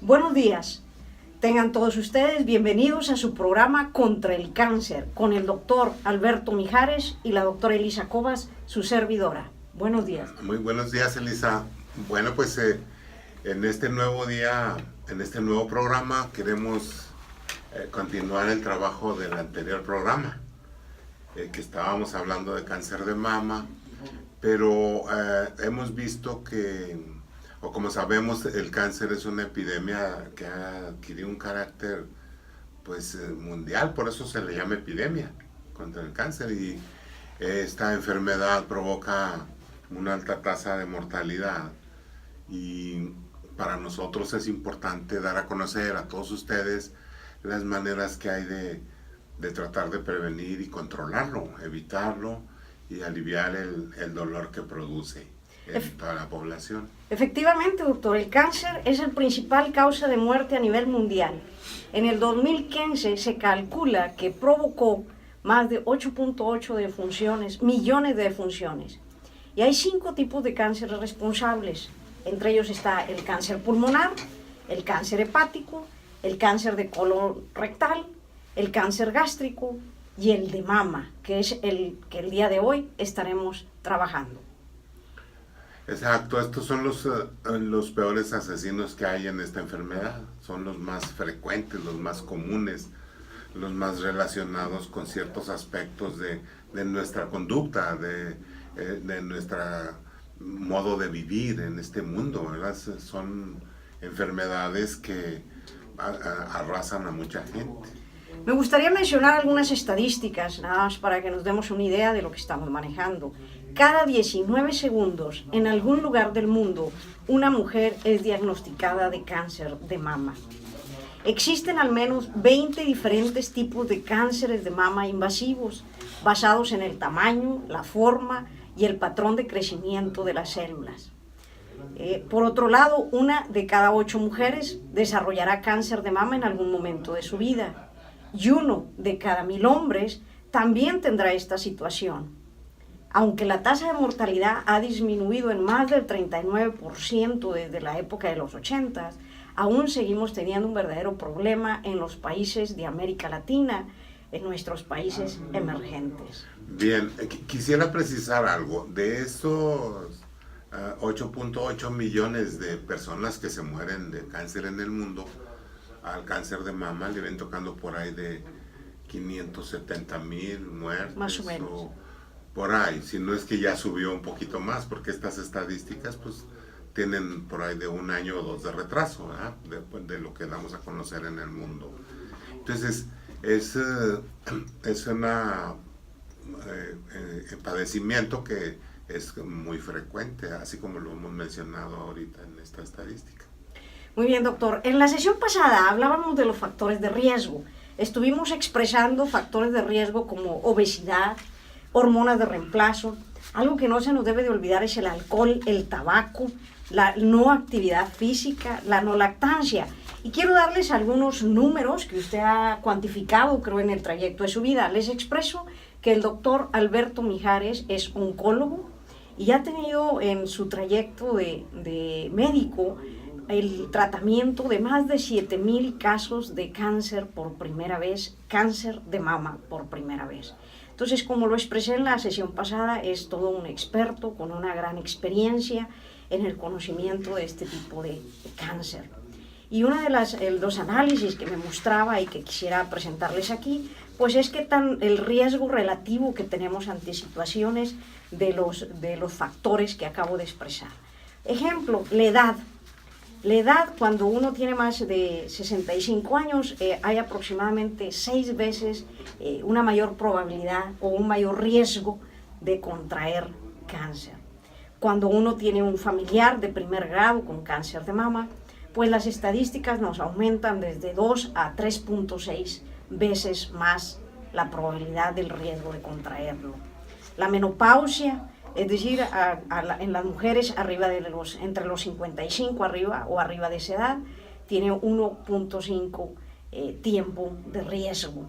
Buenos días. Tengan todos ustedes bienvenidos a su programa Contra el Cáncer con el doctor Alberto Mijares y la doctora Elisa Cobas, su servidora. Buenos días. Muy buenos días, Elisa. Bueno, pues en este nuevo día, en este nuevo programa, queremos continuar el trabajo del anterior programa, que estábamos hablando de cáncer de mama, pero hemos visto que, o como sabemos, el cáncer es una epidemia que ha adquirido un carácter pues mundial, por eso se le llama epidemia contra el cáncer, y esta enfermedad provoca una alta tasa de mortalidad, y para nosotros es importante dar a conocer a todos ustedes las maneras que hay de tratar de prevenir y controlarlo, evitarlo y aliviar el dolor que produce en toda la población. Efectivamente, doctor, el cáncer es la principal causa de muerte a nivel mundial. En el 2015 se calcula que provocó más de 8.8 millones de defunciones. Y hay 5 tipos de cánceres responsables. Entre ellos está el cáncer pulmonar, el cáncer hepático, el cáncer de colon rectal, el cáncer gástrico y el de mama, que es el que el día de hoy estaremos trabajando. Exacto, estos son los peores asesinos que hay en esta enfermedad. Son los más frecuentes, los más comunes, los más relacionados con ciertos aspectos de nuestra conducta, de nuestro modo de vivir en este mundo, ¿verdad? Son enfermedades que arrasan a mucha gente. Me gustaría mencionar algunas estadísticas, nada más para que nos demos una idea de lo que estamos manejando. Cada 19 segundos, en algún lugar del mundo, una mujer es diagnosticada de cáncer de mama. Existen al menos 20 diferentes tipos de cánceres de mama invasivos, basados en el tamaño, la forma y el patrón de crecimiento de las células. Por otro lado, 1 de cada 8 mujeres desarrollará cáncer de mama en algún momento de su vida. Y 1 de cada 1000 hombres también tendrá esta situación. Aunque la tasa de mortalidad ha disminuido en más del 39% desde la época de los 80, aún seguimos teniendo un verdadero problema en los países de América Latina, en nuestros países emergentes. Bien, quisiera precisar algo. De esos 8.8 millones de personas que se mueren de cáncer en el mundo, al cáncer de mama le ven tocando por ahí de 570,000 muertes. Más o menos. O por ahí, si no es que ya subió un poquito más, porque estas estadísticas pues tienen por ahí de 1 año o 2 de retraso, ¿verdad? De lo que damos a conocer en el mundo. Entonces, es un padecimiento que es muy frecuente, así como lo hemos mencionado ahorita en esta estadística. Muy bien, doctor. En la sesión pasada hablábamos de los factores de riesgo. Estuvimos expresando factores de riesgo como obesidad, hormonas de reemplazo. Algo que no se nos debe de olvidar es el alcohol, el tabaco, la no actividad física, la no lactancia. Y quiero darles algunos números que usted ha cuantificado, creo, en el trayecto de su vida. Les expreso que el doctor Alberto Mijares es oncólogo y ha tenido en su trayecto de médico el tratamiento de más de 7,000 casos de cáncer por primera vez, cáncer de mama por primera vez. Entonces, como lo expresé en la sesión pasada, es todo un experto con una gran experiencia en el conocimiento de este tipo de cáncer. Y uno de los análisis que me mostraba y que quisiera presentarles aquí, pues es que el riesgo relativo que tenemos ante situaciones de los factores que acabo de expresar. Ejemplo, la edad. La edad, cuando uno tiene más de 65 años, hay aproximadamente 6 veces una mayor probabilidad o un mayor riesgo de contraer cáncer. Cuando uno tiene un familiar de primer grado con cáncer de mama, pues las estadísticas nos aumentan desde 2 a 3.6 veces más la probabilidad del riesgo de contraerlo. La menopausia, es decir, en las mujeres entre los 55 arriba o arriba de esa edad, tiene 1.5 tiempo de riesgo.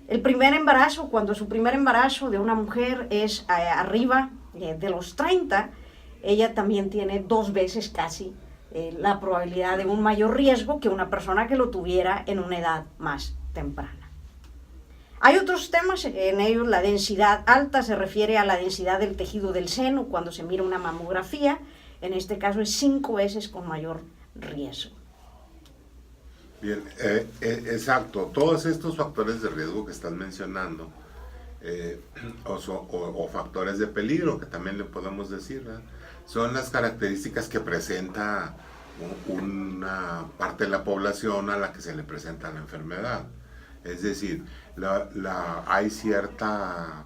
El primer embarazo, cuando su primer embarazo de una mujer es arriba de los 30, ella también tiene 2 veces casi la probabilidad de un mayor riesgo que una persona que lo tuviera en una edad más temprana. Hay otros temas, en ellos la densidad alta se refiere a la densidad del tejido del seno cuando se mira una mamografía, en este caso es 5 veces con mayor riesgo. Bien, exacto, todos estos factores de riesgo que estás mencionando, o factores de peligro, que también le podemos decir, ¿verdad?, son las características que presenta una parte de la población a la que se le presenta la enfermedad. Es decir, hay cierta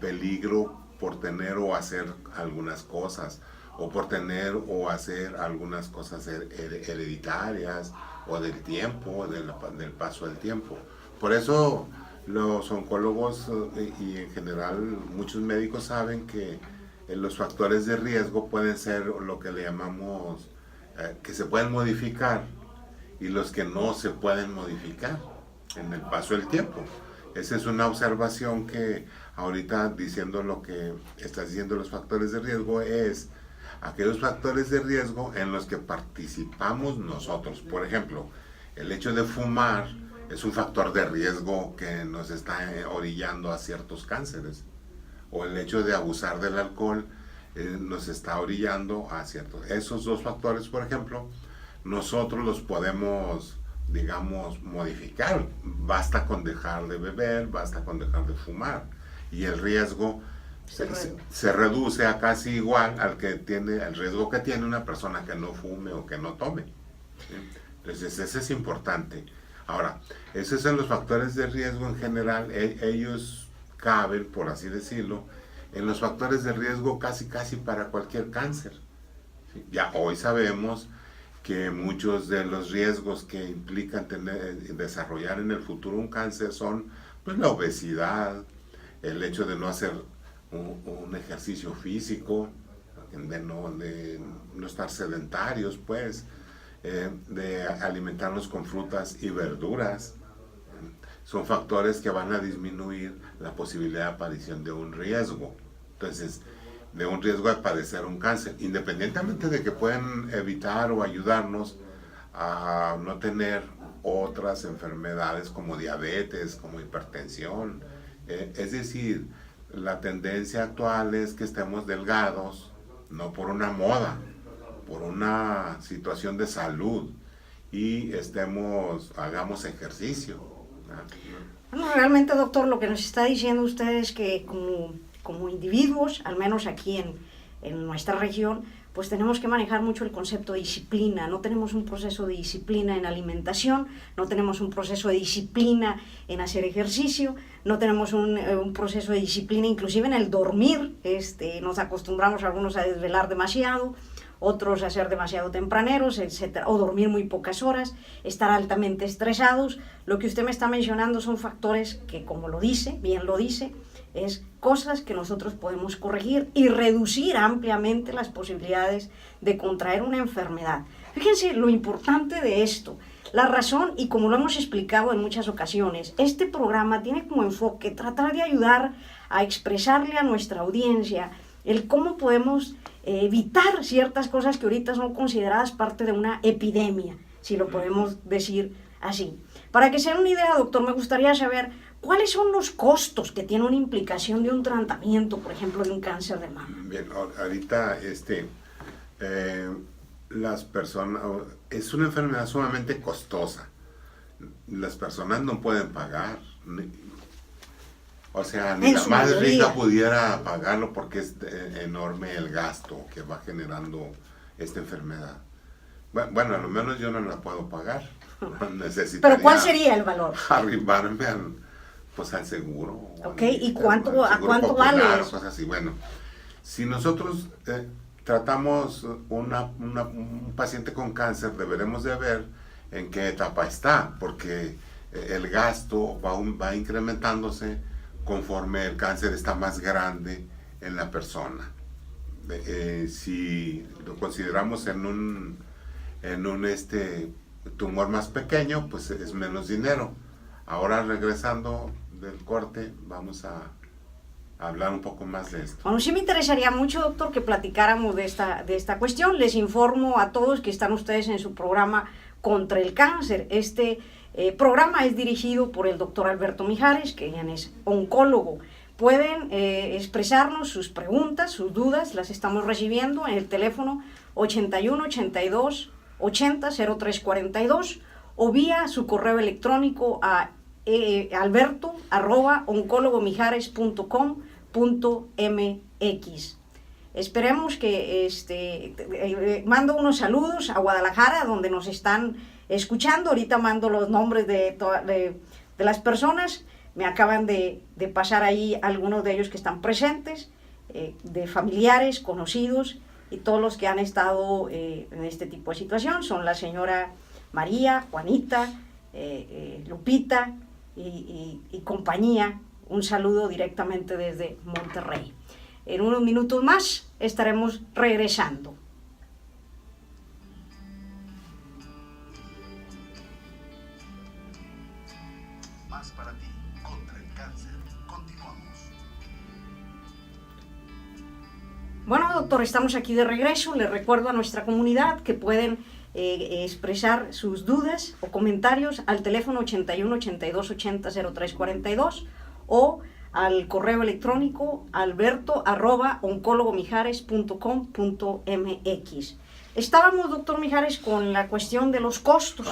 peligro por tener o hacer algunas cosas, o por tener o hacer algunas cosas hereditarias, o del tiempo, del paso del tiempo. Por eso los oncólogos y en general muchos médicos saben que los factores de riesgo pueden ser lo que le llamamos, que se pueden modificar, y los que no se pueden modificar en el paso del tiempo. Esa es una observación que ahorita, diciendo lo que estás diciendo, los factores de riesgo, es aquellos factores de riesgo en los que participamos nosotros. Por ejemplo, el hecho de fumar es un factor de riesgo que nos está orillando a ciertos cánceres. O el hecho de abusar del alcohol nos está orillando a ciertos. Esos dos factores, por ejemplo, nosotros los podemos, digamos, modificar. Basta con dejar de beber, basta con dejar de fumar. Y el riesgo se reduce a casi igual al riesgo que tiene una persona que no fume o que no tome. ¿Sí? Entonces, ese es importante. Ahora, esos son los factores de riesgo en general. Ellos caben, por así decirlo, en los factores de riesgo casi para cualquier cáncer. ¿Sí? Ya hoy sabemos que muchos de los riesgos que implican desarrollar en el futuro un cáncer son, pues, la obesidad, el hecho de no hacer un ejercicio físico, de no estar sedentarios, pues, de alimentarnos con frutas y verduras. Son factores que van a disminuir la posibilidad de aparición de un riesgo. Entonces, de un riesgo de padecer un cáncer, independientemente de que puedan evitar o ayudarnos a no tener otras enfermedades como diabetes, como hipertensión. Es decir, la tendencia actual es que estemos delgados, no por una moda, por una situación de salud, y hagamos ejercicio. Bueno, realmente, doctor, lo que nos está diciendo usted es que como individuos, al menos aquí en nuestra región, pues tenemos que manejar mucho el concepto de disciplina. No tenemos un proceso de disciplina en alimentación, no tenemos un proceso de disciplina en hacer ejercicio, no tenemos un proceso de disciplina inclusive en el dormir. Nos acostumbramos algunos a desvelar demasiado, otros a ser demasiado tempraneros, etcétera, o dormir muy pocas horas, estar altamente estresados. Lo que usted me está mencionando son factores que, como bien lo dice, es cosas que nosotros podemos corregir y reducir ampliamente las posibilidades de contraer una enfermedad. Fíjense lo importante de esto, la razón, y como lo hemos explicado en muchas ocasiones, este programa tiene como enfoque tratar de ayudar a expresarle a nuestra audiencia el cómo podemos evitar ciertas cosas que ahorita son consideradas parte de una epidemia, si lo podemos decir así. Para que se den una idea, doctor, me gustaría saber cuáles son los costos que tiene una implicación de un tratamiento, por ejemplo, de un cáncer de mama. Bien, ahorita las personas, es una enfermedad sumamente costosa. Las personas no pueden pagar. O sea, ni la más rica pudiera pagarlo, porque es enorme el gasto que va generando esta enfermedad. Bueno, a lo menos yo no la puedo pagar. ¿Pero cuál sería el valor? Arribarme al seguro. Ok, ¿y a cuánto vale eso? Cosas así. Bueno, si nosotros tratamos un paciente con cáncer, deberemos de ver en qué etapa está, porque el gasto va incrementándose conforme el cáncer está más grande en la persona. Si lo consideramos en un tumor más pequeño, pues es menos dinero. Ahora, regresando del corte, vamos a hablar un poco más de esto. Bueno, sí me interesaría mucho, doctor, que platicáramos de esta cuestión. Les informo a todos que están ustedes en su programa Contra el Cáncer. Este programa es dirigido por el doctor Alberto Mijares, que es oncólogo. Pueden expresarnos sus preguntas, sus dudas, las estamos recibiendo en el teléfono 81 82 80 03 42 o vía su correo electrónico a alberto@oncologomijares.com.mx. Esperemos que mando unos saludos a Guadalajara, donde nos están escuchando. Ahorita mando los nombres de las personas. Me acaban de pasar ahí algunos de ellos que están presentes, de familiares, conocidos, y todos los que han estado en este tipo de situación. Son la señora María, Juanita, Lupita y compañía. Un saludo directamente desde Monterrey. En unos minutos más estaremos regresando. Más para ti, contra el cáncer. Continuamos. Bueno, doctor, estamos aquí de regreso. Les recuerdo a nuestra comunidad que pueden expresar sus dudas o comentarios al teléfono 81 82 80 03 42 o al correo electrónico alberto@oncologomijares.com.mx. Estábamos, doctor Mijares, con la cuestión de los costos,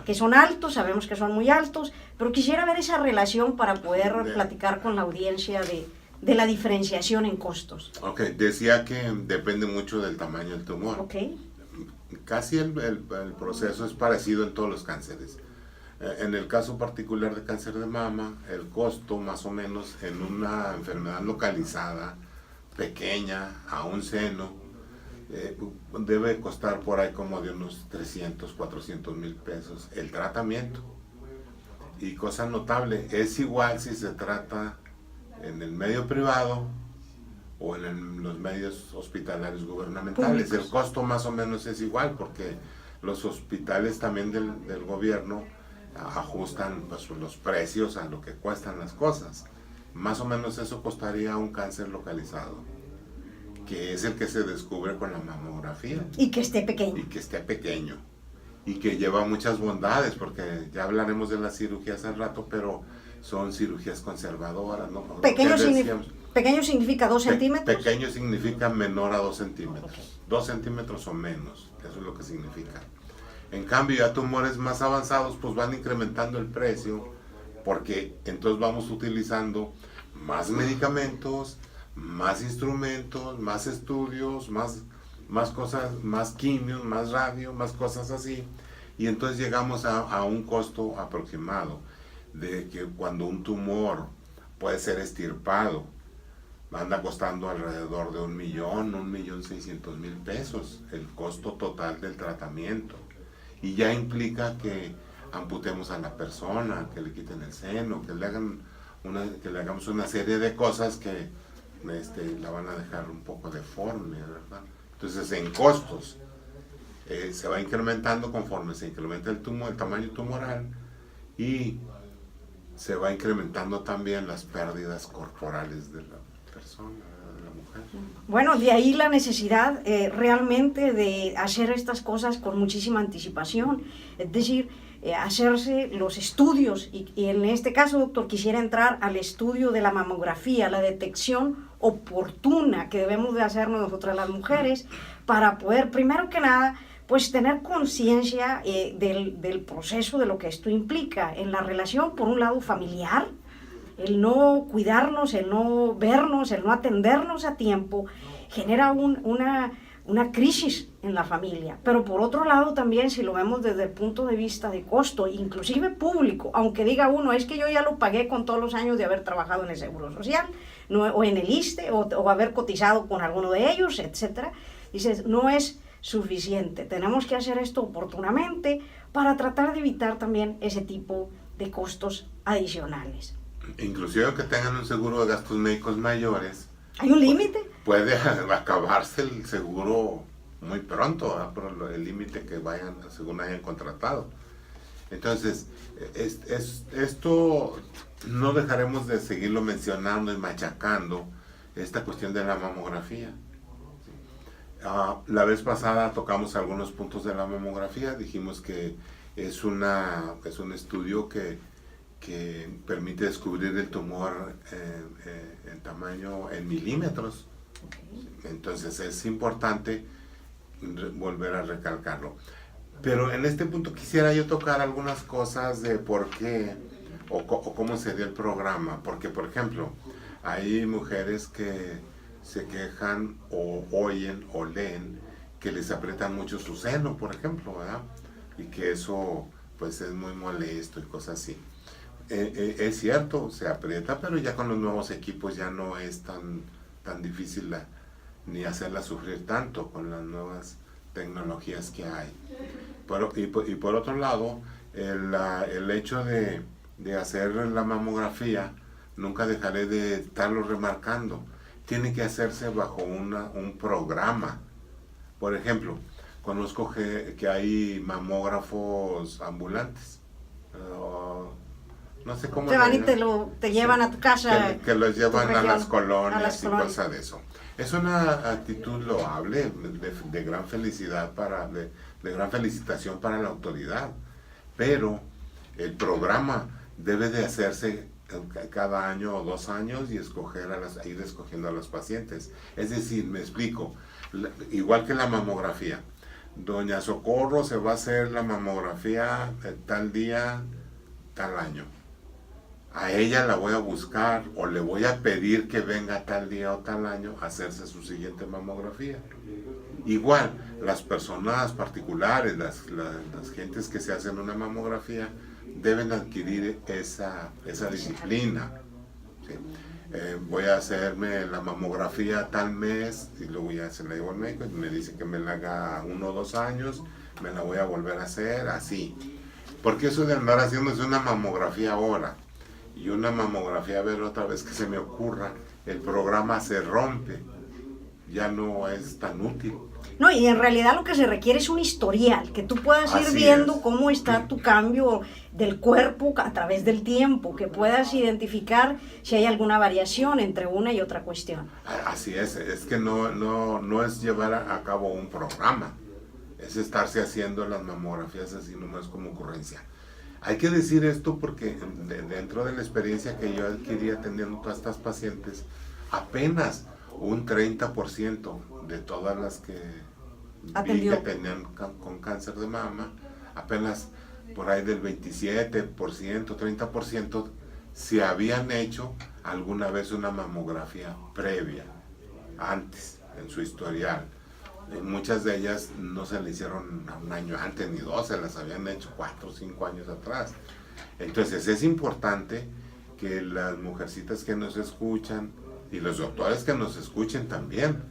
que son altos, sabemos que son muy altos, pero quisiera ver esa relación para poder platicar con la audiencia de la diferenciación en costos. Ok, decía que depende mucho del tamaño del tumor. Ok. Casi el proceso es parecido en todos los cánceres. En el caso particular de cáncer de mama, el costo más o menos en una enfermedad localizada, pequeña, a un seno, debe costar por ahí como de unos 300, 400 mil pesos el tratamiento. Y cosa notable, es igual si se trata en el medio privado o en los medios hospitalarios gubernamentales. Públicos. El costo más o menos es igual porque los hospitales también del gobierno ajustan pues, los precios a lo que cuestan las cosas. Más o menos eso costaría un cáncer localizado, que es el que se descubre con la mamografía. Y que esté pequeño. Y que esté pequeño. Y que lleva muchas bondades, porque ya hablaremos de las cirugías al rato, pero son cirugías conservadoras, ¿no? Pequeño significa 2 centímetros. Pequeño significa menor a 2 centímetros. Okay. 2 centímetros o menos, eso es lo que significa. En cambio, ya tumores más avanzados, pues van incrementando el precio, porque entonces vamos utilizando más medicamentos, más instrumentos, más estudios, más cosas, más quimios, más radio, más cosas así, y entonces llegamos a un costo aproximado de que cuando un tumor puede ser extirpado, anda costando alrededor de 1.600.000 pesos el costo total del tratamiento, y ya implica que amputemos a la persona, que le quiten el seno, que le hagamos una serie de cosas que la van a dejar un poco deforme, ¿verdad? Entonces en costos se va incrementando conforme se incrementa el tamaño tumoral, y se va incrementando también las pérdidas corporales de la persona, de la mujer. Bueno, de ahí la necesidad realmente de hacer estas cosas con muchísima anticipación, es decir, hacerse los estudios, y en este caso, doctor, quisiera entrar al estudio de la mamografía, la detección oportuna que debemos de hacernos nosotras las mujeres para poder, primero que nada, pues tener conciencia del proceso, de lo que esto implica en la relación, por un lado, familiar, el no cuidarnos, el no vernos, el no atendernos a tiempo, genera una crisis en la familia. Pero por otro lado también, si lo vemos desde el punto de vista de costo, inclusive público, aunque diga uno, es que yo ya lo pagué con todos los años de haber trabajado en el Seguro Social, o en el ISSSTE, o haber cotizado con alguno de ellos, etcétera, dices, no es suficiente. Tenemos que hacer esto oportunamente para tratar de evitar también ese tipo de costos adicionales. Inclusive que tengan un seguro de gastos médicos mayores. ¿Hay un límite? Puede acabarse el seguro muy pronto, ¿verdad? Por el límite que según hayan contratado. Entonces, esto no dejaremos de seguirlo mencionando y machacando esta cuestión de la mamografía. La vez pasada tocamos algunos puntos de la mamografía, dijimos que es un estudio que permite descubrir el tumor en tamaño en milímetros. Entonces es importante volver a recalcarlo. Pero en este punto quisiera yo tocar algunas cosas de por qué o cómo sería el programa. Porque, por ejemplo, hay mujeres que se quejan o oyen o leen que les aprietan mucho su seno, por ejemplo, ¿verdad? Y que eso pues es muy molesto y cosas así. Es cierto, se aprieta, pero ya con los nuevos equipos ya no es tan difícil ni hacerla sufrir tanto con las nuevas tecnologías que hay. Y por otro lado, el hecho de hacer la mamografía, nunca dejaré de estarlo remarcando, tiene que hacerse bajo un programa. Por ejemplo, conozco que hay mamógrafos ambulantes. No sé cómo. Te van y te llevan a tu casa. Que los llevan a las a colonias las y colonias. cosas de eso. Es una actitud loable, de gran felicidad de gran felicitación para la autoridad. Pero el programa debe de hacerse cada año o 2 años y ir escogiendo a los pacientes. Es decir, me explico, igual que la mamografía. Doña Socorro se va a hacer la mamografía tal día, tal año. A ella la voy a buscar o le voy a pedir que venga tal día o tal año a hacerse su siguiente mamografía. Igual, las personas particulares, las gentes que se hacen una mamografía, deben adquirir esa disciplina. ¿Sí? Voy a hacerme la mamografía tal mes y luego ya se la llevo al médico y me dice que me la haga 1 o 2 años, me la voy a volver a hacer así. Porque eso de andar haciéndose una mamografía ahora y una mamografía a ver otra vez que se me ocurra, el programa se rompe, ya no es tan útil. No, y en realidad lo que se requiere es un historial, que tú puedas ir Así viendo es. cómo está tu cambio del cuerpo a través del tiempo, que puedas identificar si hay alguna variación entre una y otra cuestión. Así es que no es llevar a cabo un programa, es estarse haciendo las mamografías así nomás como ocurrencia. Hay que decir esto porque dentro de la experiencia que yo adquirí atendiendo a todas estas pacientes, apenas un 30% de todas las que vi que tenían con cáncer de mama, apenas por ahí del 27%, 30% se habían hecho alguna vez una mamografía previa, antes, en su historial. Muchas de ellas no se le hicieron 1 año antes ni 2, se las habían hecho 4 o 5 años atrás. Entonces es importante que las mujercitas que nos escuchan y los doctores que nos escuchen también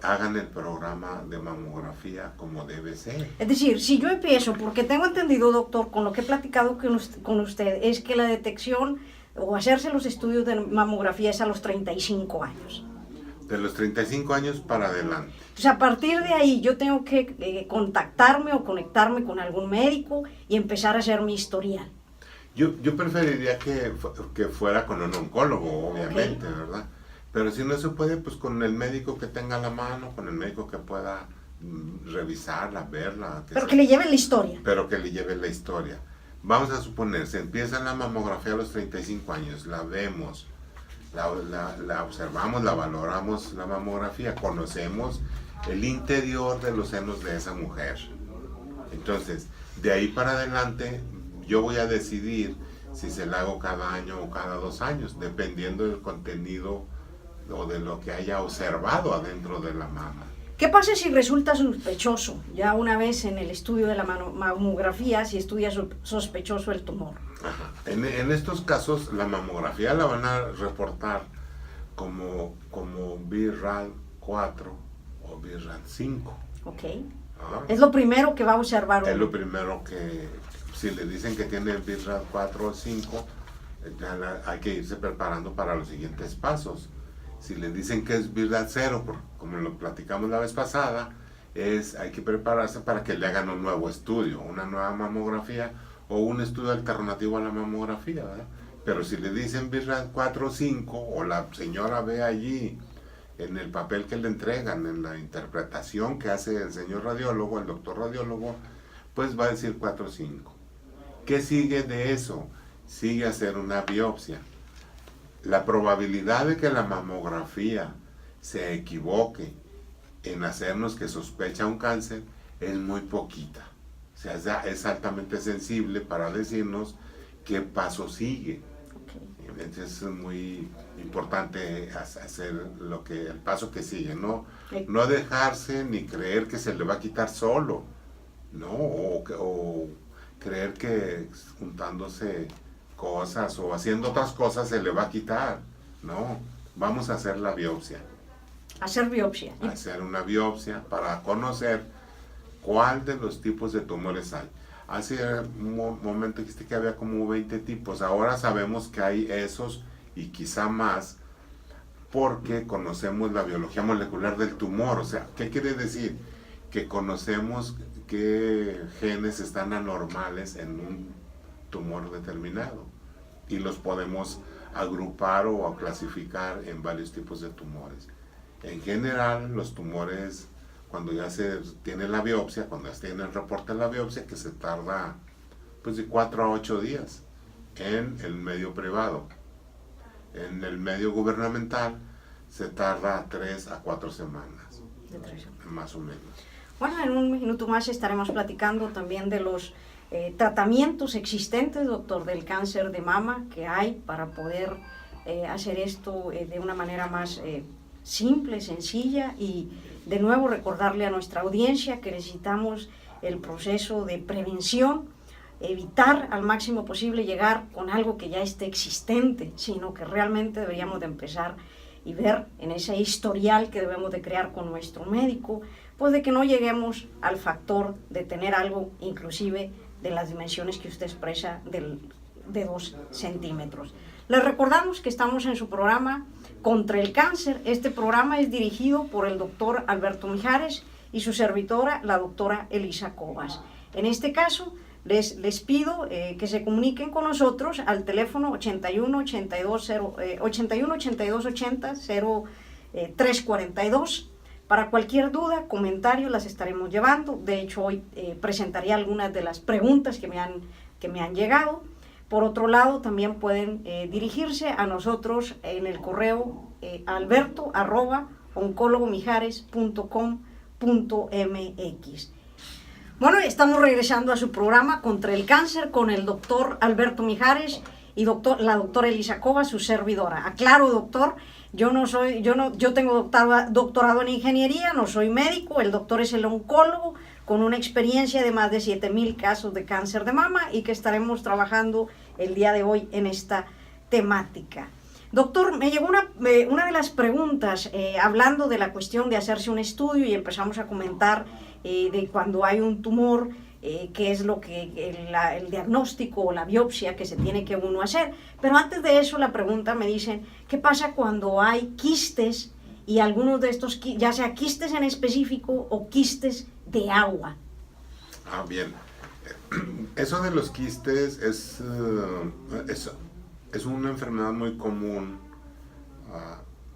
hagan el programa de mamografía como debe ser. Es decir, si yo empiezo, porque tengo entendido, doctor, con lo que he platicado con usted, es que la detección o hacerse los estudios de mamografía es a los 35 años. De los 35 años para adelante. O sea, a partir de ahí yo tengo que contactarme o conectarme con algún médico y empezar a hacer mi historial. Yo preferiría que fuera con un oncólogo, obviamente, okay, ¿verdad? Pero si no se puede, pues con el médico que tenga a la mano, con el médico que pueda revisarla, verla. Pero que le lleve la historia. Pero que le lleve la historia. Vamos a suponer, se empieza la mamografía a los 35 años, la vemos, la observamos, la valoramos la mamografía, conocemos el interior de los senos de esa mujer. Entonces, de ahí para adelante, yo voy a decidir si se la hago cada año o cada 2 años, dependiendo del contenido o de lo que haya observado adentro de la mama. ¿Qué pasa si resulta sospechoso? Ya una vez en el estudio de la mamografía, si estudia sospechoso el tumor. Ajá. En estos casos, la mamografía la van a reportar como BRAF 4 o BRAF 5. Ok. Es lo primero que va a observar. Es lo primero que, si le dicen que tiene BRAF 4 o 5, ya hay que irse preparando para los siguientes pasos. Si le dicen que es BRAF 0, como lo platicamos la vez pasada, hay que prepararse para que le hagan un nuevo estudio, una nueva mamografía o un estudio alternativo a la mamografía, ¿verdad? Pero si le dicen BIRAD 4 o 5, o la señora ve allí en el papel que le entregan, en la interpretación que hace el señor radiólogo, el doctor radiólogo, pues va a decir 4 o 5. ¿Qué sigue de eso? Sigue hacer una biopsia. La probabilidad de que la mamografía se equivoque en hacernos que sospecha un cáncer es muy poquita. O sea, es altamente sensible para decirnos qué paso sigue. Entonces es muy importante hacer el paso que sigue, no dejarse ni creer que se le va a quitar solo, ¿no? O creer que juntándose cosas o haciendo otras cosas se le va a quitar, no, vamos a hacer la biopsia. Hacer biopsia. Hacer una biopsia para conocer cuál de los tipos de tumores hay. Hace un momento dijiste que había como 20 tipos, ahora sabemos que hay esos y quizá más porque conocemos la biología molecular del tumor. O sea, ¿qué quiere decir? Que conocemos qué genes están anormales en un tumor determinado y los podemos agrupar o clasificar en varios tipos de tumores. En general, los tumores, cuando ya se tiene la biopsia, cuando ya se tiene el reporte de la biopsia, que se tarda pues de 4 a 8 días en el medio privado. En el medio gubernamental se tarda 3 a 4 semanas, más o menos. Bueno, en un minuto más estaremos platicando también de los tratamientos existentes, doctor, del cáncer de mama que hay para poder hacer esto de una manera más simple, sencilla, y de nuevo recordarle a nuestra audiencia que necesitamos el proceso de prevención, evitar al máximo posible llegar con algo que ya esté existente, sino que realmente deberíamos de empezar y ver en ese historial que debemos de crear con nuestro médico, pues de que no lleguemos al factor de tener algo inclusive de las dimensiones que usted expresa de 2 centímetros. Les recordamos que estamos en su programa Contra el Cáncer. Este programa es dirigido por el doctor Alberto Mijares y su servidora, la doctora Elisa Cobas. En este caso, les pido que se comuniquen con nosotros al teléfono 81 82 80 0342. Para cualquier duda, comentario, las estaremos llevando. De hecho, hoy presentaré algunas de las preguntas que me han llegado. Por otro lado, también pueden dirigirse a nosotros en el correo alberto@oncologomijares.com.mx. Bueno, estamos regresando a su programa Contra el Cáncer con el doctor Alberto Mijares y la doctora Elisa Cobas, su servidora. Aclaro, doctor, yo tengo doctorado en ingeniería, no soy médico, el doctor es el oncólogo con una experiencia de más de 7,000 casos de cáncer de mama y que estaremos trabajando el día de hoy en esta temática. Doctor, me llegó una de las preguntas hablando de la cuestión de hacerse un estudio y empezamos a comentar de cuando hay un tumor, qué es lo que el diagnóstico o la biopsia que se tiene que uno hacer. Pero antes de eso la pregunta me dicen, ¿qué pasa cuando hay quistes y algunos de estos, ya sea quistes en específico o quistes de agua? Ah, bien. Eso de los quistes es una enfermedad muy común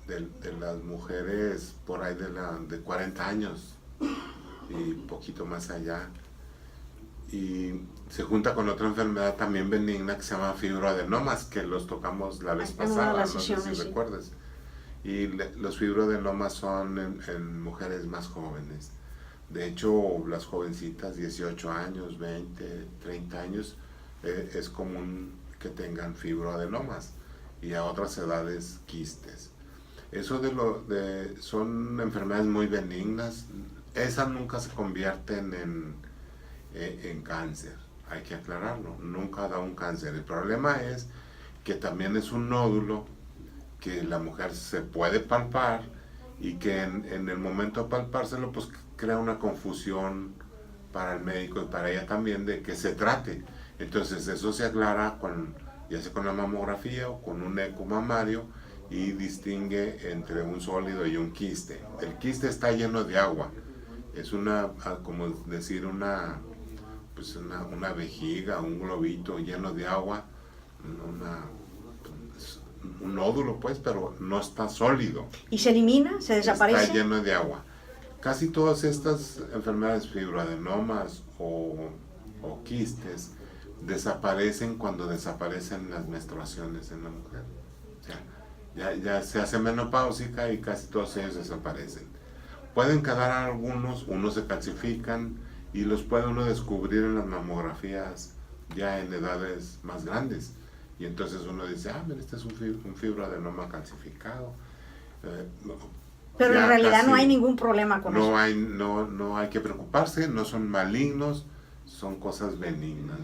de las mujeres por ahí de 40 años y poquito más allá. Y se junta con otra enfermedad también benigna que se llama fibroadenomas, que los tocamos la vez pasada, no sé si recuerdes. Y los fibroadenomas son en mujeres más jóvenes. De hecho, las jovencitas, 18 años, 20, 30 años, es común que tengan fibroadenomas y a otras edades quistes. Eso son enfermedades muy benignas. Esas nunca se convierten en cáncer, hay que aclararlo, nunca da un cáncer. El problema es que también es un nódulo que la mujer se puede palpar y que en el momento de palpárselo pues crea una confusión para el médico y para ella también de que se trate. Entonces eso se aclara ya sea con la mamografía o con un eco mamario y distingue entre un sólido y un quiste. El quiste está lleno de agua, es como decir una vejiga, un globito lleno de agua, un nódulo, pues, pero no está sólido. ¿Y se elimina? ¿Se desaparece? Está lleno de agua. Casi todas estas enfermedades, fibroadenomas o quistes, desaparecen cuando desaparecen las menstruaciones en la mujer. O sea, ya se hace menopáusica y casi todos ellos desaparecen. Pueden quedar algunos, unos se calcifican y los puede uno descubrir en las mamografías ya en edades más grandes. Y entonces uno dice, mira, este es un fibroadenoma calcificado. Pero en realidad no hay ningún problema con eso. No hay que preocuparse, no son malignos, son cosas benignas.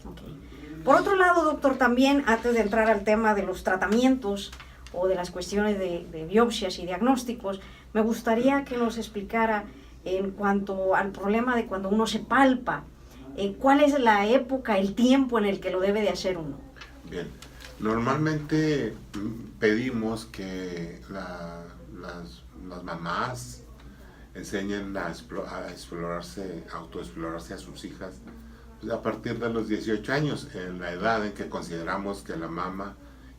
Okay. Por otro lado, doctor, también antes de entrar al tema de los tratamientos o de las cuestiones de biopsias y diagnósticos, me gustaría que nos explicara en cuanto al problema de cuando uno se palpa, ¿cuál es la época, el tiempo en el que lo debe de hacer uno? Bien, normalmente pedimos que las mamás enseñen a explorarse, autoexplorarse a sus hijas pues a partir de los 18 años, en la edad en que consideramos que la mama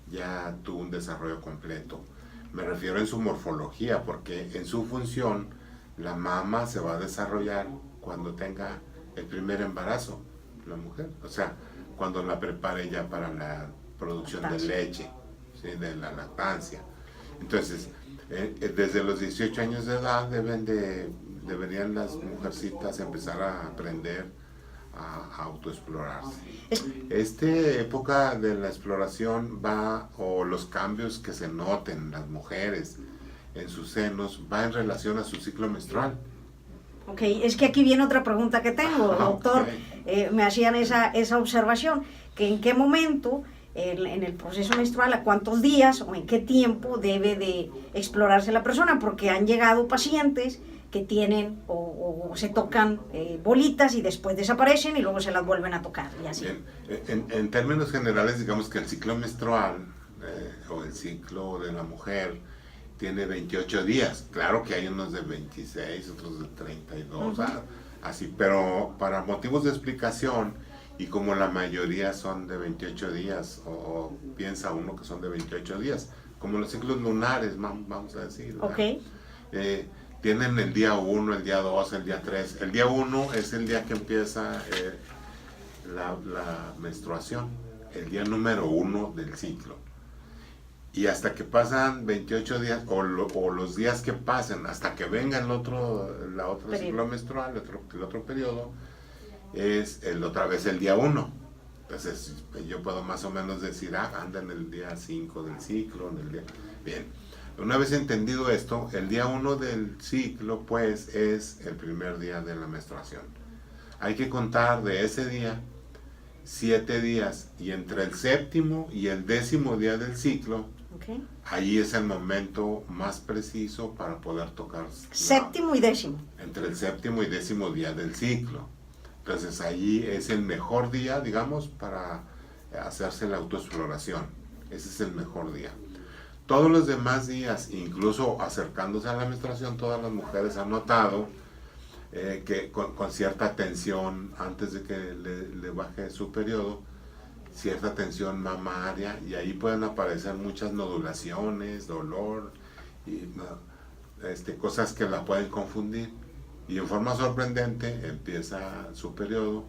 ya tuvo un desarrollo completo. Me refiero en su morfología, porque en su función la mama se va a desarrollar cuando tenga el primer embarazo, la mujer, o sea, cuando la prepare ya para la producción de leche, ¿sí? De la lactancia. Entonces, desde los 18 años de edad deberían las mujercitas empezar a aprender a autoexplorarse. Esta época de la exploración o los cambios que se noten en las mujeres en sus senos, va en relación a su ciclo menstrual. Ok, es que aquí viene otra pregunta que tengo, doctor. Okay. Me hacían esa observación, que en qué momento en el proceso menstrual, a cuántos días o en qué tiempo debe de explorarse la persona, porque han llegado pacientes que tienen o se tocan bolitas y después desaparecen y luego se las vuelven a tocar y así. Bien. En términos generales, digamos que el ciclo menstrual o el ciclo de la mujer tiene 28 días. Claro que hay unos de 26, otros de 32, así, pero para motivos de explicación, y como la mayoría son de 28 días, o piensa uno que son de 28 días, como los ciclos lunares, vamos a decir. Okay. Tienen el día 1, el día 2, el día 3. El día 1 es el día que empieza la menstruación, el día número 1 del ciclo. Y hasta que pasan 28 días, o los días que pasen, hasta que venga el otro ciclo menstrual, el otro periodo, es otra vez el día 1. Entonces yo puedo más o menos decir, anda en el día 5 del ciclo, Bien, una vez entendido esto, el día 1 del ciclo, pues, es el primer día de la menstruación. Hay que contar de ese día 7 días, y entre el 7º y el 10º día del ciclo, ahí es el momento más preciso para poder tocar. 7º y 10º. Entre el 7º y 10º día del ciclo. Entonces allí es el mejor día, digamos, para hacerse la autoexploración. Ese es el mejor día. Todos los demás días, incluso acercándose a la menstruación, todas las mujeres han notado que con cierta tensión, antes de que le baje su periodo, cierta tensión mamaria, y ahí pueden aparecer muchas nodulaciones, dolor, y cosas que la pueden confundir. Y en forma sorprendente empieza su periodo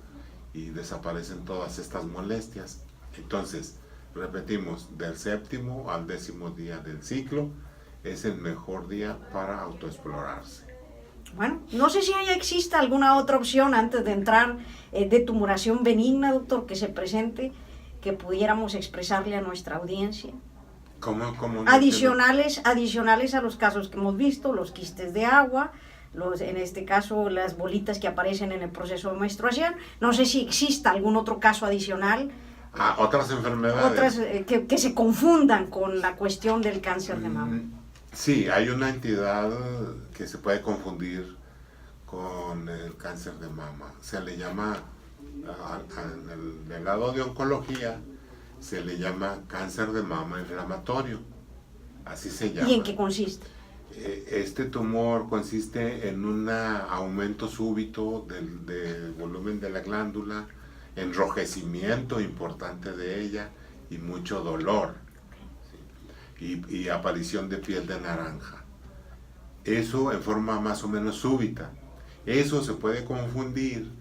y desaparecen todas estas molestias. Entonces, repetimos, del 7º al 10º día del ciclo es el mejor día para autoexplorarse. Bueno, no sé si exista alguna otra opción antes de entrar de tumoración benigna, doctor, que se presente, que pudiéramos expresarle a nuestra audiencia. ¿Cómo? Adicionales a los casos que hemos visto, los quistes de agua, en este caso las bolitas que aparecen en el proceso de menstruación. No sé si exista algún otro caso adicional. Otras enfermedades. Otras que se confundan con la cuestión del cáncer de mama. Sí, hay una entidad que se puede confundir con el cáncer de mama. Se le llama, en el lado de oncología, se le llama cáncer de mama inflamatorio. Así se llama. ¿Y en qué consiste? Este tumor consiste en un aumento súbito del volumen de la glándula, enrojecimiento importante de ella y mucho dolor. ¿Sí? y aparición de piel de naranja. Eso en forma más o menos súbita. Eso se puede confundir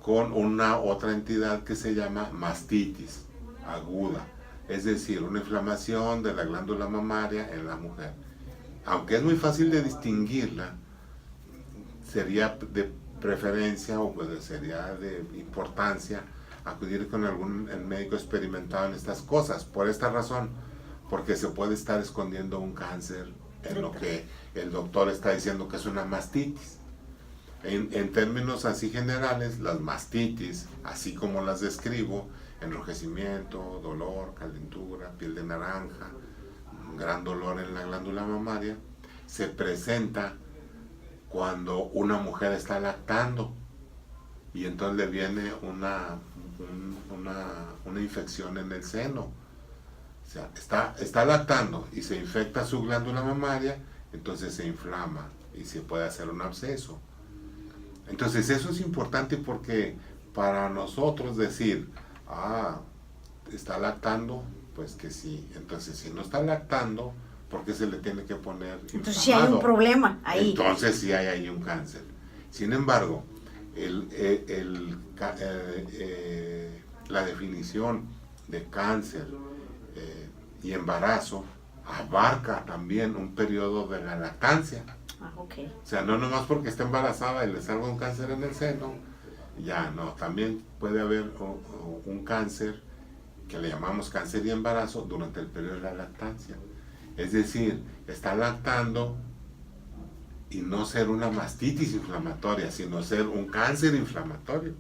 con una otra entidad que se llama mastitis aguda, es decir, una inflamación de la glándula mamaria en la mujer. Aunque es muy fácil de distinguirla, sería de preferencia o pues sería de importancia acudir con algún médico experimentado en estas cosas, por esta razón, porque se puede estar escondiendo un cáncer en lo que el doctor está diciendo que es una mastitis. En términos así generales, las mastitis, así como las describo, enrojecimiento, dolor, calentura, piel de naranja, un gran dolor en la glándula mamaria, se presenta cuando una mujer está lactando y entonces le viene una infección en el seno. O sea, está lactando y se infecta su glándula mamaria, entonces se inflama y se puede hacer un absceso. Entonces eso es importante porque para nosotros decir, está lactando, pues que sí. Entonces si no está lactando, ¿por qué se le tiene que poner inflamado? Entonces sí hay un problema ahí. Entonces sí hay ahí un cáncer. Sin embargo, la definición de cáncer y embarazo abarca también un periodo de la lactancia. Okay. O sea, no nomás porque está embarazada y le salga un cáncer en el seno, ya no, también puede haber un cáncer que le llamamos cáncer y embarazo durante el periodo de la lactancia. Es decir, está lactando y no ser una mastitis inflamatoria, sino ser un cáncer inflamatorio.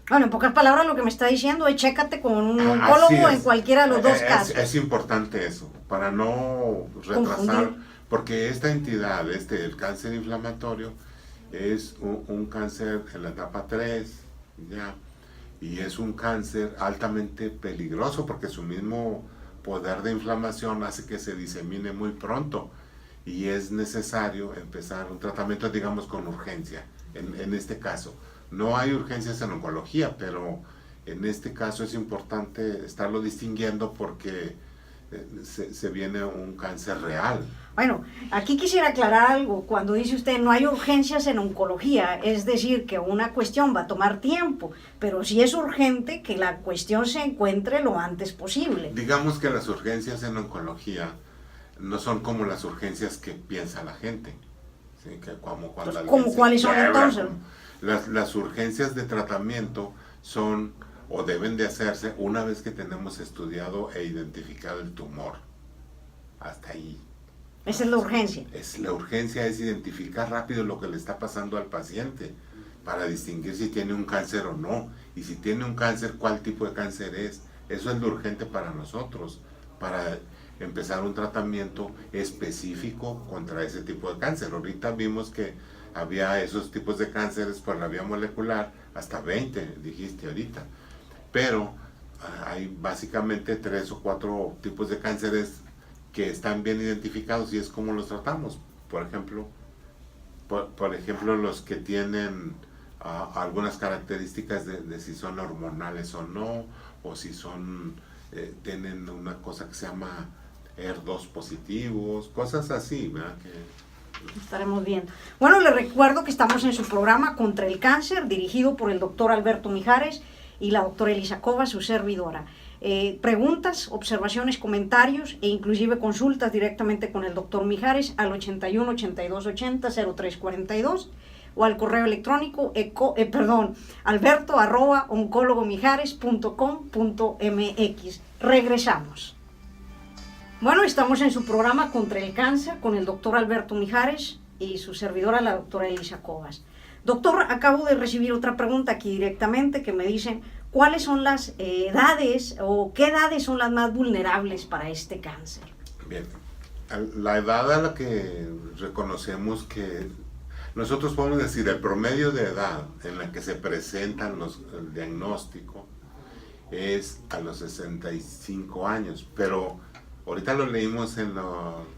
Bueno, en pocas palabras lo que me está diciendo es chécate con un oncólogo en cualquiera de los dos casos. Es importante eso, para no retrasar, confundir. Porque esta entidad, el cáncer inflamatorio, es un cáncer en la etapa 3, ¿ya? Y es un cáncer altamente peligroso porque su mismo poder de inflamación hace que se disemine muy pronto y es necesario empezar un tratamiento, digamos, con urgencia, en este caso. No hay urgencias en oncología, pero en este caso es importante estarlo distinguiendo porque se viene un cáncer real. Bueno, aquí quisiera aclarar algo. Cuando dice usted no hay urgencias en oncología, es decir, que una cuestión va a tomar tiempo, pero sí es urgente que la cuestión se encuentre lo antes posible. Digamos que las urgencias en oncología no son como las urgencias que piensa la gente. ¿Sí? Que como cuando ¿Cómo cuáles son entonces? Las urgencias de tratamiento son o deben de hacerse una vez que tenemos estudiado e identificado el tumor. Hasta ahí. Esa es la urgencia. La urgencia es identificar rápido lo que le está pasando al paciente para distinguir si tiene un cáncer o no. Y si tiene un cáncer, cuál tipo de cáncer es. Eso es lo urgente para nosotros, para empezar un tratamiento específico contra ese tipo de cáncer. Ahorita vimos que había esos tipos de cánceres por la vía molecular, hasta 20, dijiste ahorita. Pero hay básicamente 3 o 4 tipos de cánceres que están bien identificados y es como los tratamos. Por ejemplo, los que tienen algunas características de si son hormonales o no, o si son tienen una cosa que se llama HER2 positivos, cosas así, ¿verdad? Que estaremos viendo. Bueno, les recuerdo que estamos en su programa Contra el Cáncer, dirigido por el doctor Alberto Mijares y la doctora Elisa Cova, su servidora. Preguntas, observaciones, comentarios e inclusive consultas directamente con el doctor Mijares al 81 82 80 03 42 o al correo electrónico alberto@oncologomijares.com.mx. Regresamos. Bueno, estamos en su programa Contra el Cáncer con el doctor Alberto Mijares y su servidora, la doctora Elisa Covas. Doctor, acabo de recibir otra pregunta aquí directamente que me dicen cuáles son las edades o qué edades son las más vulnerables para este cáncer. Bien, la edad a la que reconocemos que nosotros podemos decir el promedio de edad en la que se presentan el diagnóstico es a los 65 años, pero ahorita lo leímos en los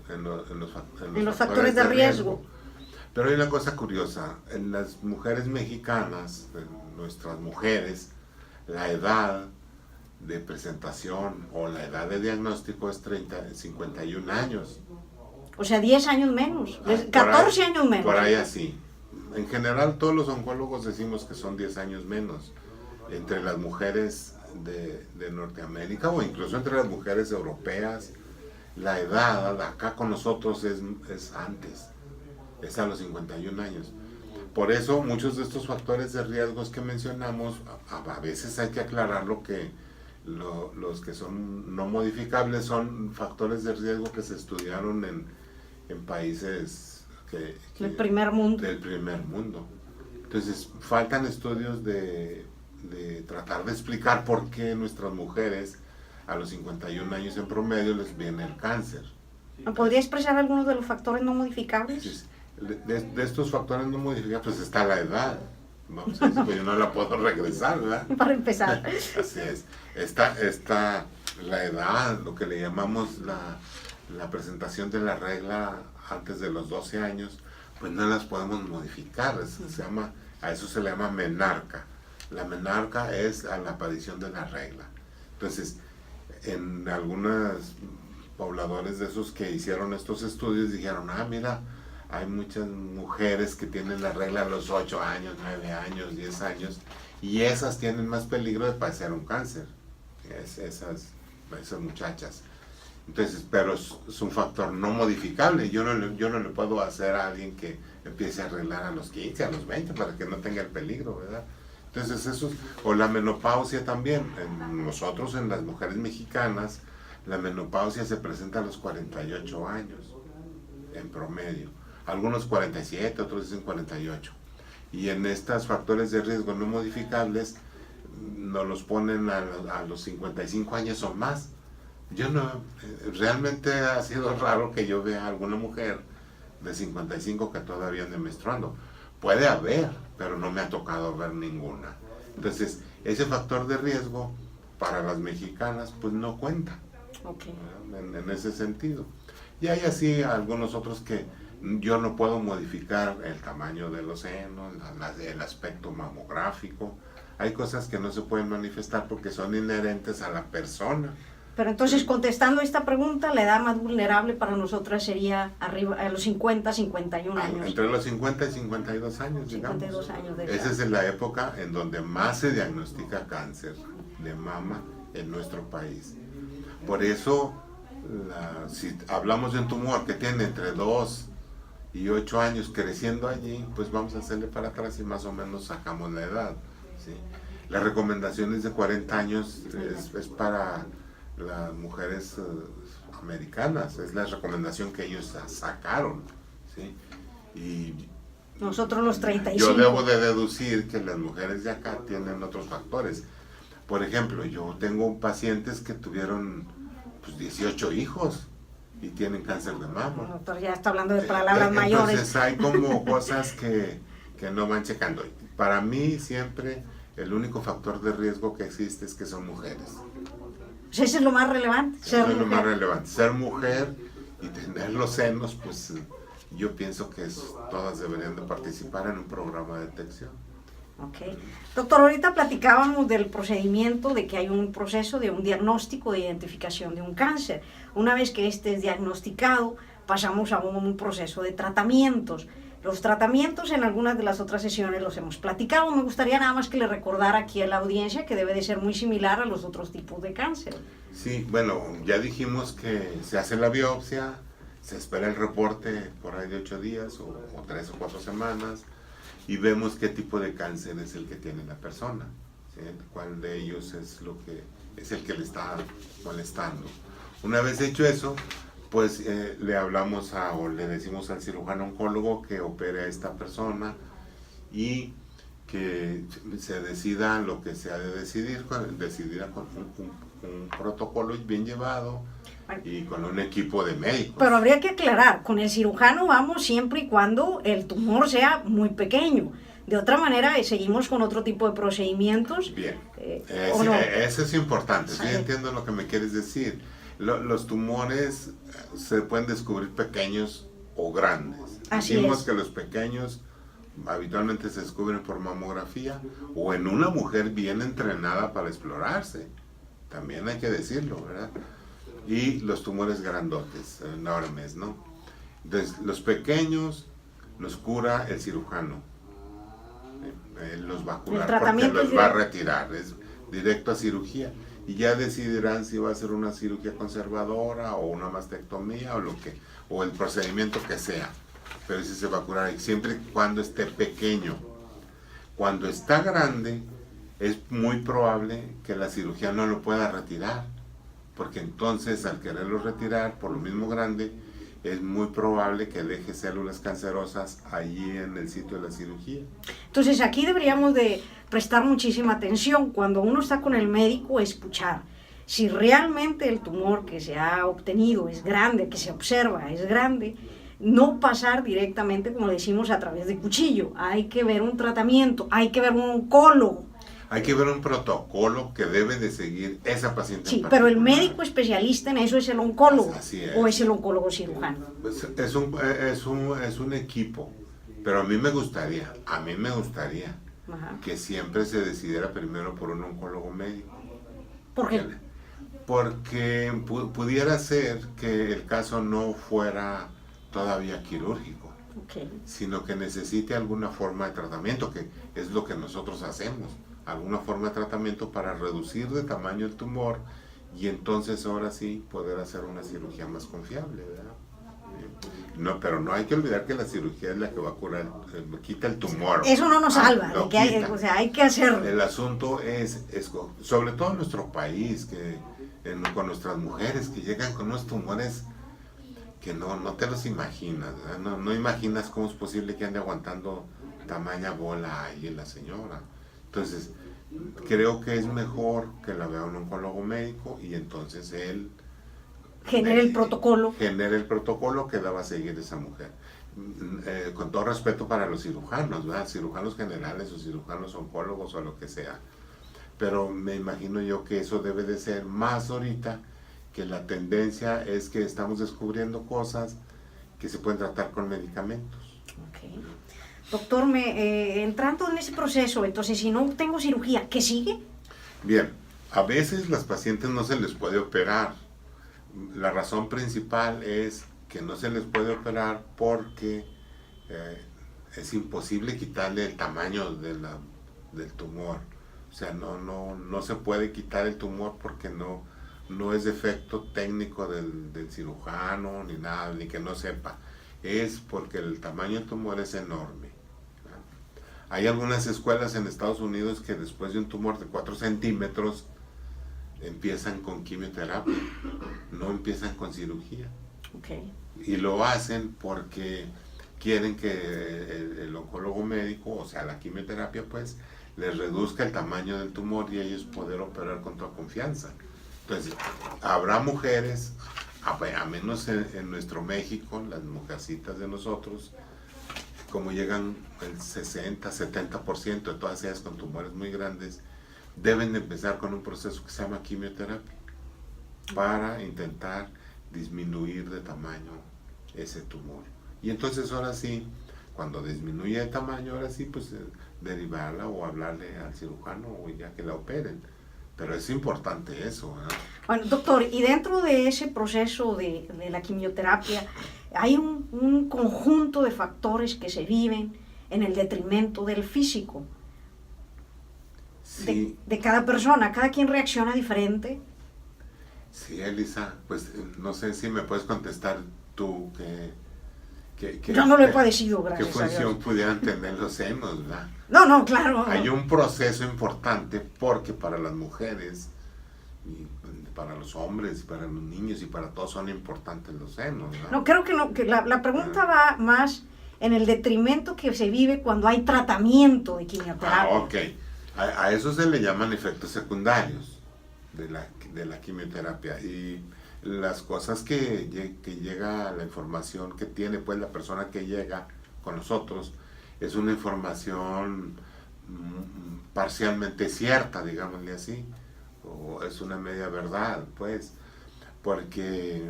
factores de riesgo. Pero hay una cosa curiosa, en las mujeres mexicanas, en nuestras mujeres, la edad de presentación o la edad de diagnóstico es 51 años. O sea, 10 años menos, Por 14 ahí, años menos. Por ahí así. En general todos los oncólogos decimos que son 10 años menos entre las mujeres de Norteamérica o incluso entre las mujeres europeas. La edad acá con nosotros es antes, es a los 51 años. Por eso muchos de estos factores de riesgos que mencionamos, a veces hay que aclararlo que los que son no modificables son factores de riesgo que se estudiaron en países del primer mundo. Del primer mundo. Entonces faltan estudios de tratar de explicar por qué nuestras mujeres a los 51 años en promedio les viene el cáncer. ¿Podría expresar algunos de los factores no modificables? De estos factores no modificables, pues está la edad. Vamos a decir, pues yo no la puedo regresar, ¿verdad? Para empezar. Así es. Está la edad, lo que le llamamos la presentación de la regla antes de los 12 años, pues no las podemos modificar. A eso se le llama menarca. La menarca es a la aparición de la regla. Entonces, en algunos pobladores de esos que hicieron estos estudios dijeron, mira, hay muchas mujeres que tienen la regla a los 8 años, 9 años, 10 años, y esas tienen más peligro de padecer un cáncer, esas muchachas. Entonces, pero es un factor no modificable. Yo no le puedo hacer a alguien que empiece a arreglar a los 15, a los 20, para que no tenga el peligro, ¿verdad? Entonces eso, o la menopausia también. Nosotros, en las mujeres mexicanas, la menopausia se presenta a los 48 años, en promedio. Algunos 47, otros dicen 48. Y en estos factores de riesgo no modificables, nos los ponen a los 55 años o más. Realmente ha sido raro que yo vea a alguna mujer de 55 que todavía ande menstruando. Puede haber, pero no me ha tocado ver ninguna. Entonces, ese factor de riesgo para las mexicanas, pues no cuenta. Okay. En ese sentido. Y hay así algunos otros que yo no puedo modificar el tamaño de los senos, el aspecto mamográfico. Hay cosas que no se pueden manifestar porque son inherentes a la persona. Pero entonces, contestando esta pregunta, la edad más vulnerable para nosotras sería arriba a los 50, 51 años. Entre los 50 y 52 años, 52 años de edad. Esa es la época en donde más se diagnostica cáncer de mama en nuestro país. Por eso, si hablamos de un tumor que tiene entre 2 y 8 años creciendo allí, pues vamos a hacerle para atrás y más o menos sacamos la edad, ¿sí? Las recomendaciones de 40 años es para las mujeres americanas, es la recomendación que ellos sacaron, ¿sí? Y nosotros los 35. Yo debo de deducir que las mujeres de acá tienen otros factores. Por ejemplo, yo tengo pacientes que tuvieron 18 hijos y tienen cáncer de mama. Doctor, ya está hablando de palabras mayores. Entonces hay como cosas que no van checando. Para mí siempre el único factor de riesgo que existe es que son mujeres. Pues ese es lo más relevante. Eso es lo más relevante. Ser mujer y tener los senos, pues yo pienso que todas deberían de participar en un programa de detección. Ok. Doctor, ahorita platicábamos del procedimiento, de que hay un proceso de un diagnóstico de identificación de un cáncer. Una vez que este es diagnosticado, pasamos a un proceso de tratamientos. Los tratamientos en algunas de las otras sesiones los hemos platicado. Me gustaría nada más que le recordara aquí a la audiencia que debe de ser muy similar a los otros tipos de cáncer. Sí, bueno, ya dijimos que se hace la biopsia, se espera el reporte por ahí de 8 días o 3 o 4 semanas y vemos qué tipo de cáncer es el que tiene la persona, ¿sí? Cuál de ellos es el que le está molestando. Una vez hecho eso, pues le hablamos o le decimos al cirujano oncólogo que opere a esta persona y que se decida lo que se ha de decidir, decidirá con un protocolo bien llevado y con un equipo de médicos. Pero habría que aclarar, con el cirujano vamos siempre y cuando el tumor sea muy pequeño. De otra manera, seguimos con otro tipo de procedimientos. Bien, ¿o no? Eso es importante, sí, entiendo lo que me quieres decir. Los tumores se pueden descubrir pequeños o grandes. Así Decimos es. que los pequeños habitualmente se descubren por mamografía o en una mujer bien entrenada para explorarse. también hay que decirlo, ¿verdad? Y los tumores grandotes, enormes, ¿no? Entonces, los pequeños los cura el cirujano. Él los va a curar porque los va a retirar, es directo a cirugía. Y ya decidirán si va a ser una cirugía conservadora o una mastectomía o el procedimiento que sea. Pero sí se va a curar, y siempre y cuando esté pequeño. Cuando está grande, es muy probable que la cirugía no lo pueda retirar, porque entonces al quererlo retirar por lo mismo grande, es muy probable que deje células cancerosas allí en el sitio de la cirugía. Entonces aquí deberíamos de prestar muchísima atención cuando uno está con el médico, escuchar si realmente el tumor que se ha obtenido es grande, que se observa es grande, no pasar directamente, como decimos, a través de cuchillo. Hay que ver un tratamiento, hay que ver un oncólogo. Hay que ver un protocolo que debe de seguir esa paciente. Sí, pero el médico especialista en eso es el oncólogo. Así es. O es el oncólogo cirujano. Pues es un equipo, pero a mí me gustaría Ajá. que siempre se decidiera primero por un oncólogo médico. ¿Por qué? Porque pudiera ser que el caso no fuera todavía quirúrgico, Okay. sino que necesite alguna forma de tratamiento, que es lo que nosotros hacemos, alguna forma de tratamiento para reducir de tamaño el tumor y entonces ahora sí poder hacer una cirugía más confiable, ¿verdad? No, pero no hay que olvidar que la cirugía es la que va a curar, quita el tumor. Eso no nos salva, de que o sea, hay que hacerlo. El asunto es sobre todo en nuestro país, con nuestras mujeres que llegan con unos tumores que no te los imaginas, ¿verdad? No imaginas cómo es posible que ande aguantando tamaña bola ahí la señora. Entonces, creo que es mejor que la vea un oncólogo médico y entonces él genera el protocolo. Genera el protocolo que la va a seguir esa mujer. Con todo respeto para los cirujanos, ¿verdad? Cirujanos generales o cirujanos oncólogos o lo que sea. Pero me imagino yo que eso debe de ser más ahorita, que la tendencia es que estamos descubriendo cosas que se pueden tratar con medicamentos. Okay. Doctor, entrando en ese proceso, entonces si no tengo cirugía, ¿qué sigue? Bien, a veces las pacientes no se les puede operar. La razón principal es que no se les puede operar porque es imposible quitarle el tamaño del tumor. O sea, no se puede quitar el tumor porque no es defecto técnico del cirujano ni nada, ni que no sepa. Es porque el tamaño del tumor es enorme. Hay algunas escuelas en Estados Unidos que después de un tumor de 4 centímetros empiezan con quimioterapia, no empiezan con cirugía. Okay. Y lo hacen porque quieren que el oncólogo médico, o sea, la quimioterapia, pues, les reduzca el tamaño del tumor y ellos poder operar con toda confianza. Entonces, habrá mujeres, a menos en nuestro México, las mujercitas de nosotros, como llegan el 60-70% de todas ellas con tumores muy grandes, deben de empezar con un proceso que se llama quimioterapia para intentar disminuir de tamaño ese tumor. Y entonces ahora sí, cuando disminuye de tamaño, ahora sí, pues derivarla o hablarle al cirujano o ya que la operen. Pero es importante eso, ¿verdad? Bueno, doctor, y dentro de ese proceso de la quimioterapia, hay un conjunto de factores que se viven en el detrimento del físico. Sí. De cada persona, cada quien reacciona diferente. Sí, Elisa, pues no sé si me puedes contestar tú yo no lo he padecido, gracias qué a Dios. función pudieran tener los senos, ¿verdad? No, claro. Hay un proceso importante porque para las mujeres, y para los hombres, y para los niños y para todos son importantes los senos, ¿verdad? No, creo que no, que la pregunta va más en el detrimento que se vive cuando hay tratamiento de quimioterapia. Ok. A eso se le llaman efectos secundarios de la quimioterapia. Y las cosas que llega, la información que tiene pues la persona que llega con nosotros, es una información parcialmente cierta, digámosle así, o es una media verdad, pues, porque,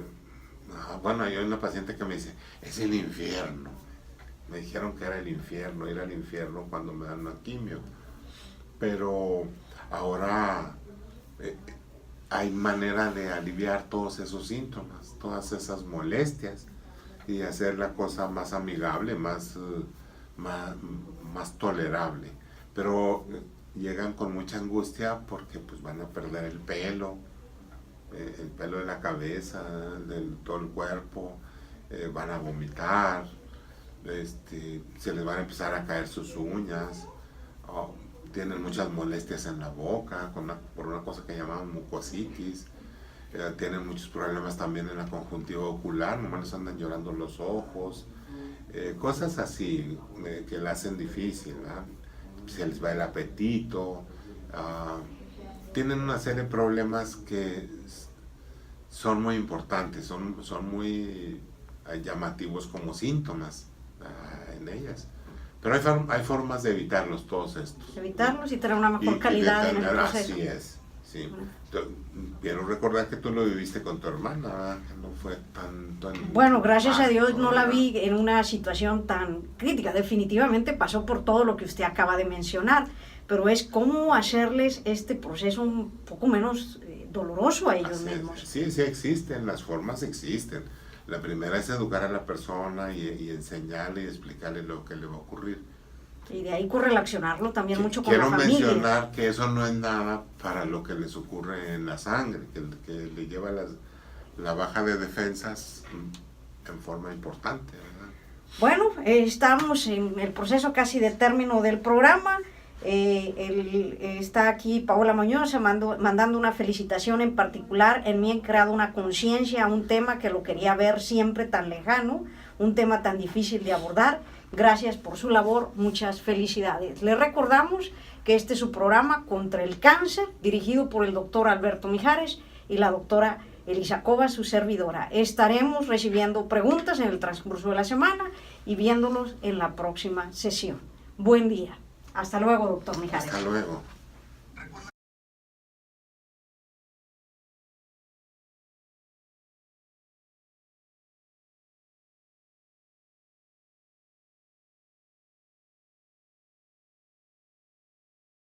bueno, hay una paciente que me dice, es el infierno. Me dijeron que era el infierno, ir al infierno cuando me dan una quimio. Pero ahora hay manera de aliviar todos esos síntomas, todas esas molestias y hacer la cosa más amigable, más tolerable. Pero llegan con mucha angustia porque pues van a perder el pelo de la cabeza, de todo el cuerpo, van a vomitar, se les van a empezar a caer sus uñas, tienen muchas molestias en la boca por una cosa que llaman mucositis, tienen muchos problemas también en la conjuntiva ocular, nomás les andan llorando los ojos, cosas así que la hacen difícil, ¿verdad? Se les va el apetito, tienen una serie de problemas que son muy importantes, son muy llamativos como síntomas en ellas. Pero hay formas de evitarlos todos estos. Evitarlos y tener una mejor calidad en el proceso. Así es, sí. Quiero recordar que tú lo viviste con tu hermana, ¿verdad? Que no fue tanto... Bueno, gracias a Dios no la vi en una situación tan crítica. Definitivamente pasó por todo lo que usted acaba de mencionar, pero es cómo hacerles este proceso un poco menos doloroso a ellos mismos. Sí existen, las formas existen. La primera es educar a la persona y enseñarle y explicarle lo que le va a ocurrir. Y de ahí correlacionarlo también mucho con la familia. Quiero mencionar que eso no es nada para lo que les ocurre en la sangre, que le lleva la baja de defensas en forma importante, ¿verdad? Bueno, estamos en el proceso casi de término del programa. Está aquí Paola Muñoz mandando una felicitación en particular. En mí he creado una conciencia a un tema que lo quería ver siempre tan lejano, un tema tan difícil de abordar. Gracias por su labor, muchas felicidades. Les recordamos que este es su programa Contra el Cáncer, dirigido por el doctor Alberto Mijares y la doctora Elisa Cova, su servidora. Estaremos recibiendo preguntas en el transcurso de la semana y viéndolos en la próxima sesión. Buen día. Hasta luego, doctor Mijares. Hasta luego.